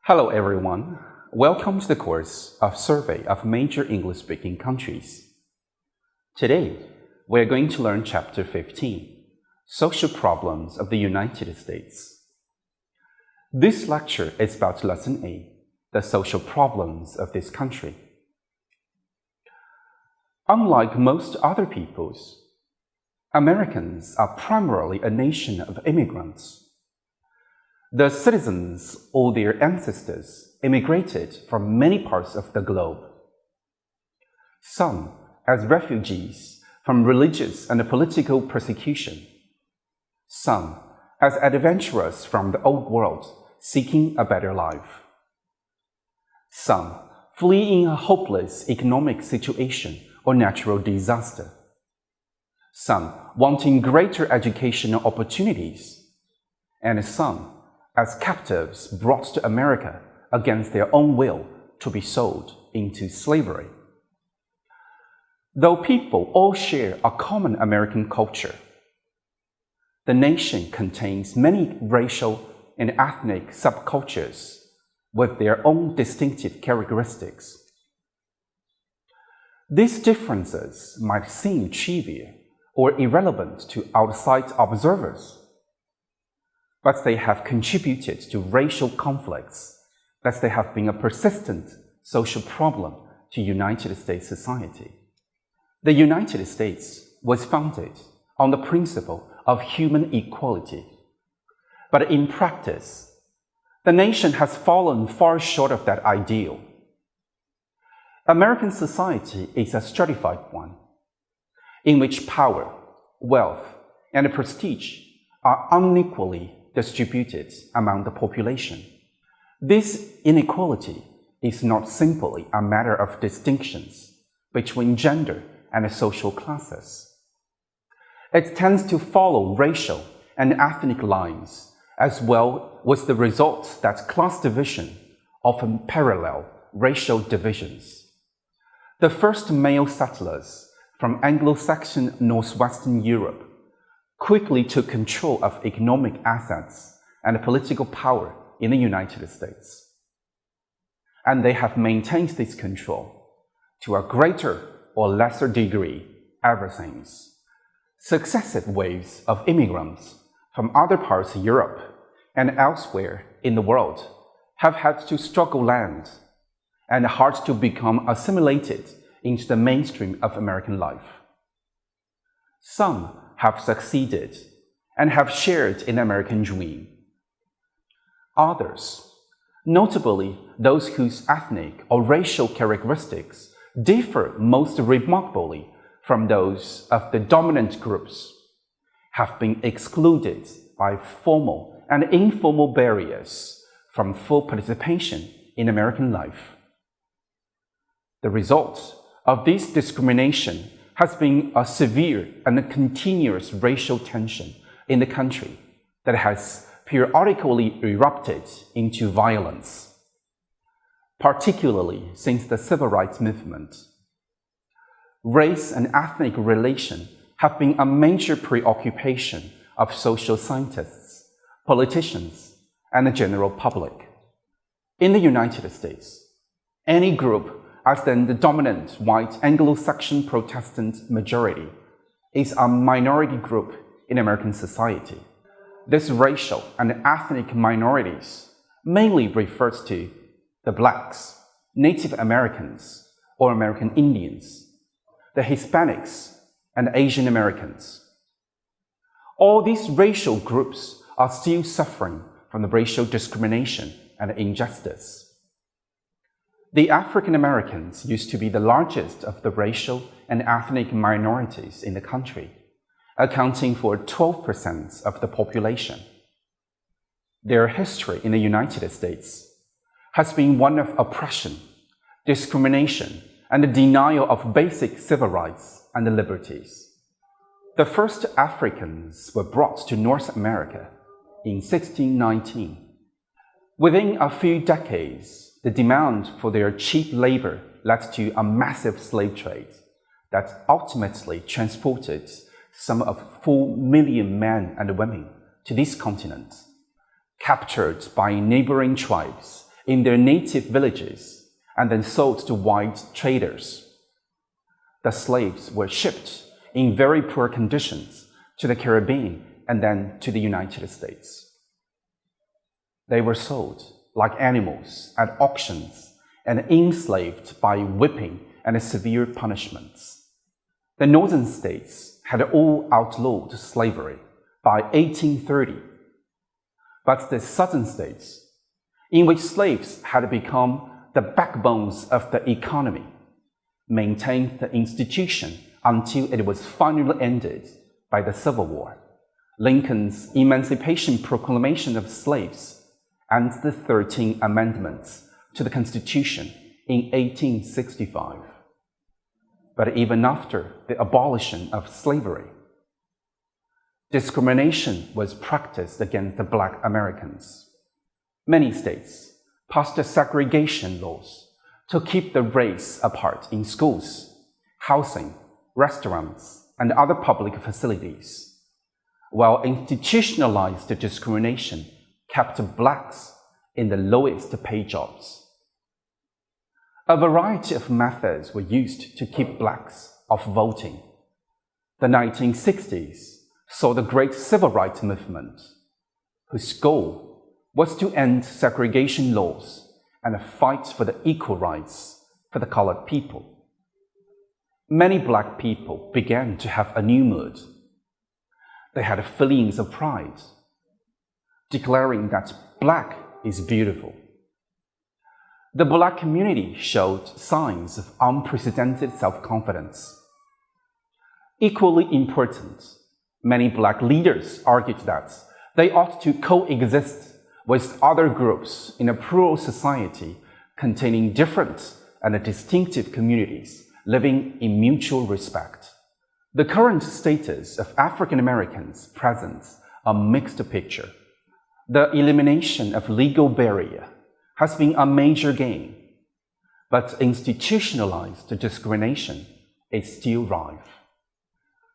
Hello everyone, welcome to the course of Survey of Major English-Speaking Countries. Today, we are going to learn Chapter 15, Social Problems of the United States. This lecture is about Lesson A, the social problems of this country. Unlike most other peoples, Americans are primarily a nation of immigrants. The citizens or their ancestors immigrated from many parts of the globe. Some as refugees from religious and political persecution. Some as adventurers from the old world seeking a better life. Some fleeing a hopeless economic situation or natural disaster. Some wanting greater educational opportunities, and some as captives brought to America against their own will to be sold into slavery. Though people all share a common American culture, the nation contains many racial and ethnic subcultures with their own distinctive characteristics. These differences might seem trivial or irrelevant to outside observers, but they have contributed to racial conflicts, that they have been a persistent social problem to United States society. The United States was founded on the principle of human equality, but in practice, the nation has fallen far short of that ideal. American society is a stratified one, in which power, wealth, and prestige are unequally distributed among the population. This inequality is not simply a matter of distinctions between gender and social classes. It tends to follow racial and ethnic lines, as well as the result that class division often parallel racial divisions. The first male settlers from Anglo-Saxon northwestern Europe quickly took control of economic assets and political power in the United States. And they have maintained this control to a greater or lesser degree ever since. Successive waves of immigrants from other parts of Europe and elsewhere in the world have had to struggle land and hard to become assimilated into the mainstream of American life. Some have succeeded and have shared in the American dream. Others, notably those whose ethnic or racial characteristics differ most remarkably from those of the dominant groups, have been excluded by formal and informal barriers from full participation in American life. The result of this discrimination has been a severe and continuous racial tension in the country that has periodically erupted into violence, particularly since the Civil Rights Movement. Race and ethnic relations have been a major preoccupation of social scientists, politicians, and the general public. In the United States, any group other than the dominant white Anglo-Saxon Protestant majority is a minority group in American society. This racial and ethnic minorities mainly refers to the blacks, Native Americans or American Indians, the Hispanics, and Asian Americans. All these racial groups are still suffering from the racial discrimination and injustice. The African Americans used to be the largest of the racial and ethnic minorities in the country, accounting for 12% of the population. Their history in the United States has been one of oppression, discrimination, and the denial of basic civil rights and liberties. The first Africans were brought to North America in 1619. Within a few decades, the demand for their cheap labor led to a massive slave trade that ultimately transported some of 4 million men and women to this continent, captured by neighboring tribes in their native villages and then sold to white traders. The slaves were shipped in very poor conditions to the Caribbean and then to the United States. They were sold like animals at auctions and enslaved by whipping and severe punishments. The northern states had all outlawed slavery by 1830, but the southern states, in which slaves had become the backbones of the economy, maintained the institution until it was finally ended by the Civil War, Lincoln's Emancipation Proclamation of slaves, and the 13 Amendments to the Constitution in 1865. But even after the abolition of slavery, discrimination was practiced against the Black Americans. Many states passed segregation laws to keep the race apart in schools, housing, restaurants, and other public facilities, while institutionalized discrimination kept blacks in the lowest paid jobs. A variety of methods were used to keep blacks off voting. The 1960s saw the Great Civil Rights Movement, whose goal was to end segregation laws and fight for the equal rights for the colored people. Many black people began to have a new mood. They had feelings of pride, declaring that black is beautiful. The black community showed signs of unprecedented self-confidence. Equally important, many black leaders argued that they ought to coexist with other groups in a plural society containing different and distinctive communities living in mutual respect. The current status of African Americans presents a mixed picture. The elimination of legal barrier has been a major gain, but institutionalized discrimination is still rife.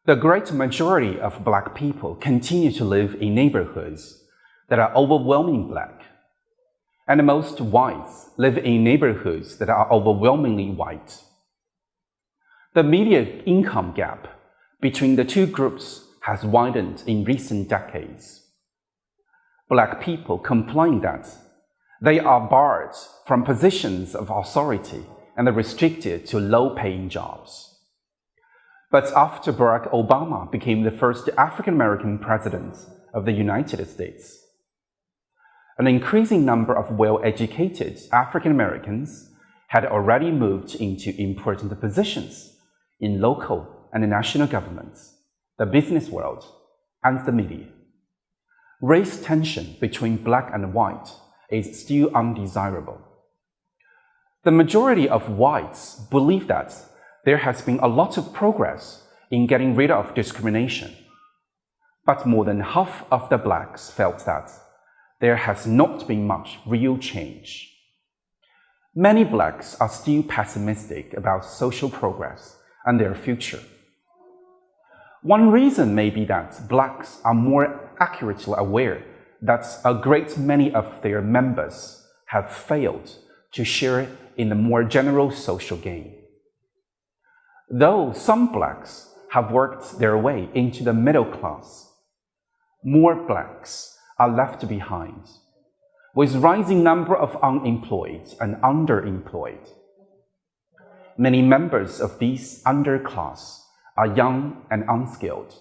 The great majority of black people continue to live in neighborhoods that are overwhelmingly black, and most whites live in neighborhoods that are overwhelmingly white. The median income gap between the two groups has widened in recent decades. Black people complain that they are barred from positions of authority and restricted to low-paying jobs. But after Barack Obama became the first African-American president of the United States, an increasing number of well-educated African-Americans had already moved into important positions in local and national governments, the business world, and the media. Race tension between black and white is still undesirable. The majority of whites believe that there has been a lot of progress in getting rid of discrimination, but more than half of the blacks felt that there has not been much real change. Many blacks are still pessimistic about social progress and their future. One reason may be that blacks are more accurately aware that a great many of their members have failed to share in the more general social gain. Though some blacks have worked their way into the middle class, more blacks are left behind, with rising number of unemployed and underemployed. Many members of this underclass are young and unskilled,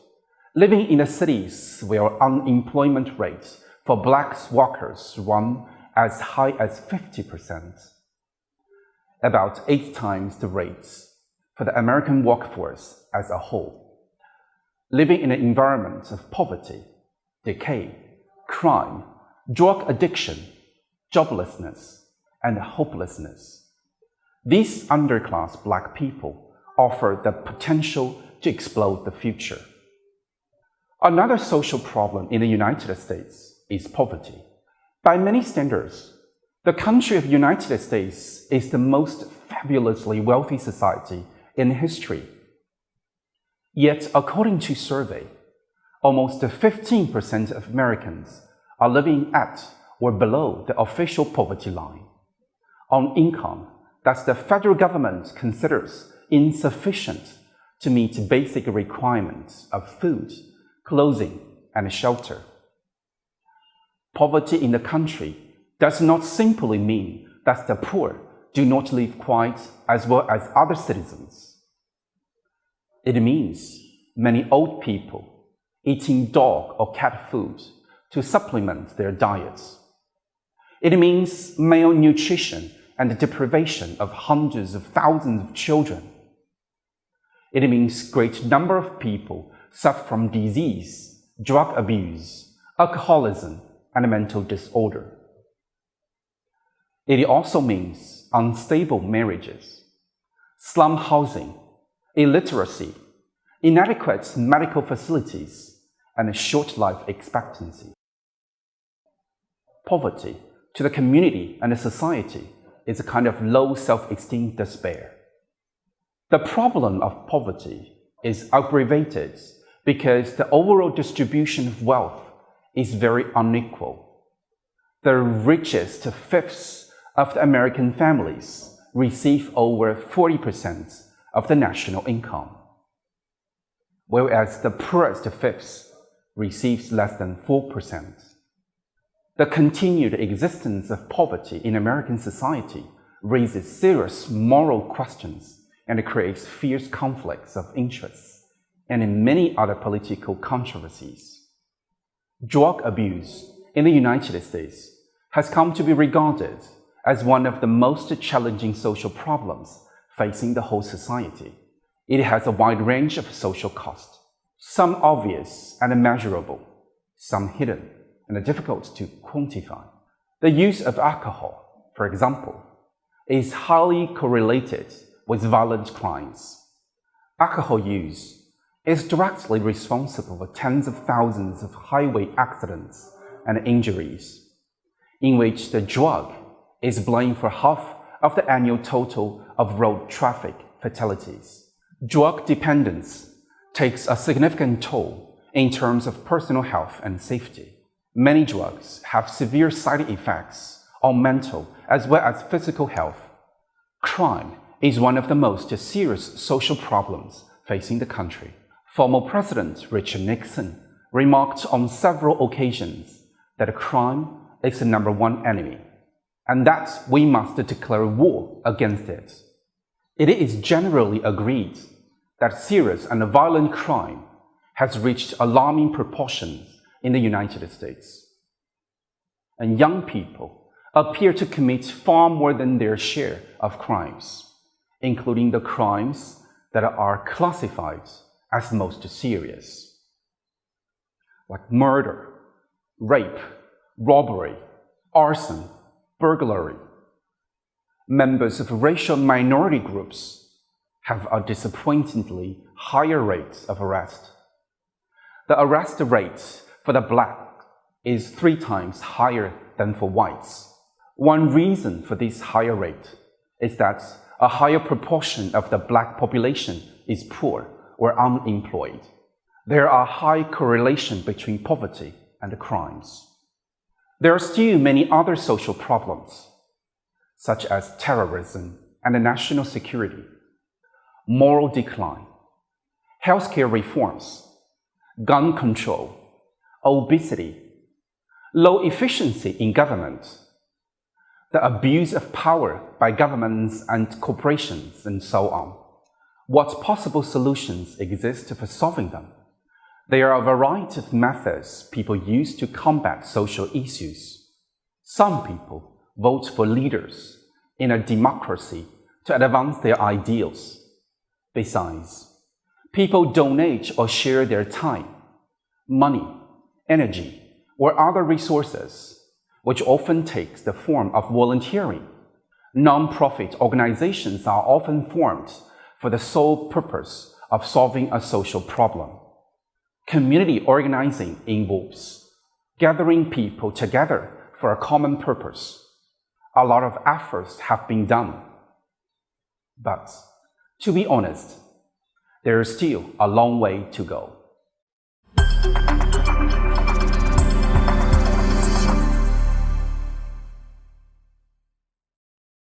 living in the cities where unemployment rates for black workers run as high as 50%, about 8 times the rates for the American workforce as a whole, living in an environment of poverty, decay, crime, drug addiction, joblessness, and hopelessness. These underclass black people offer the potential to explode the future. Another social problem in the United States is poverty. By many standards, the country of the United States is the most fabulously wealthy society in history. Yet, according to survey, almost 15% of Americans are living at or below the official poverty line. on income that the federal government considers insufficient to meet basic requirements of food, clothing, and shelter. Poverty in the country does not simply mean that the poor do not live quite as well as other citizens. It means many old people eating dog or cat food to supplement their diets. It means malnutrition and the deprivation of hundreds of thousands of children. It means great number of people suffer from disease, drug abuse, alcoholism, and mental disorder. It also means unstable marriages, slum housing, illiteracy, inadequate medical facilities, and a short life expectancy. Poverty to the community and the society is a kind of low self-esteem despair. The problem of poverty is aggravated because the overall distribution of wealth is very unequal. The richest fifths of the American families receive over 40% of the national income, whereas the poorest fifths receives less than 4%. The continued existence of poverty in American society raises serious moral questions and creates fierce conflicts of interests and many other political controversies. Drug abuse in the United States has come to be regarded as one of the most challenging social problems facing the whole society. It has a wide range of social costs, some obvious and measurable, some hidden and difficult to quantify. The use of alcohol, for example, is highly correlated with violent crimes. Alcohol use is directly responsible for tens of thousands of highway accidents and injuries, in which the drug is blamed for half of the annual total of road traffic fatalities. Drug dependence takes a significant toll in terms of personal health and safety. Many drugs have severe side effects on mental as well as physical health. Crime is one of the most serious social problems facing the country. Former President Richard Nixon remarked on several occasions that crime is the number one enemy, and that we must declare war against it. It is generally agreed that serious and violent crime has reached alarming proportions in the United States. And young people appear to commit far more than their share of crimes, including the crimes that are classified as most serious, like murder, rape, robbery, arson, burglary. Members of racial minority groups have a disappointingly higher rate of arrest. The arrest rate for the black is 3 times higher than for whites. One reason for this higher rate is that a higher proportion of the black population is poor or unemployed. There are high correlation between poverty and crimes. There are still many other social problems, such as terrorism and national security, moral decline, healthcare reforms, gun control, obesity, low efficiency in government, the abuse of power by governments and corporations, and so on. What possible solutions exist for solving them? There are a variety of methods people use to combat social issues. Some people vote for leaders in a democracy to advance their ideals. Besides, people donate or share their time, money, energy, or other resources, which often takes the form of volunteering. Non-profit organizations are often formed for the sole purpose of solving a social problem. Community organizing involves gathering people together for a common purpose. A lot of efforts have been done. But, to be honest, there is still a long way to go.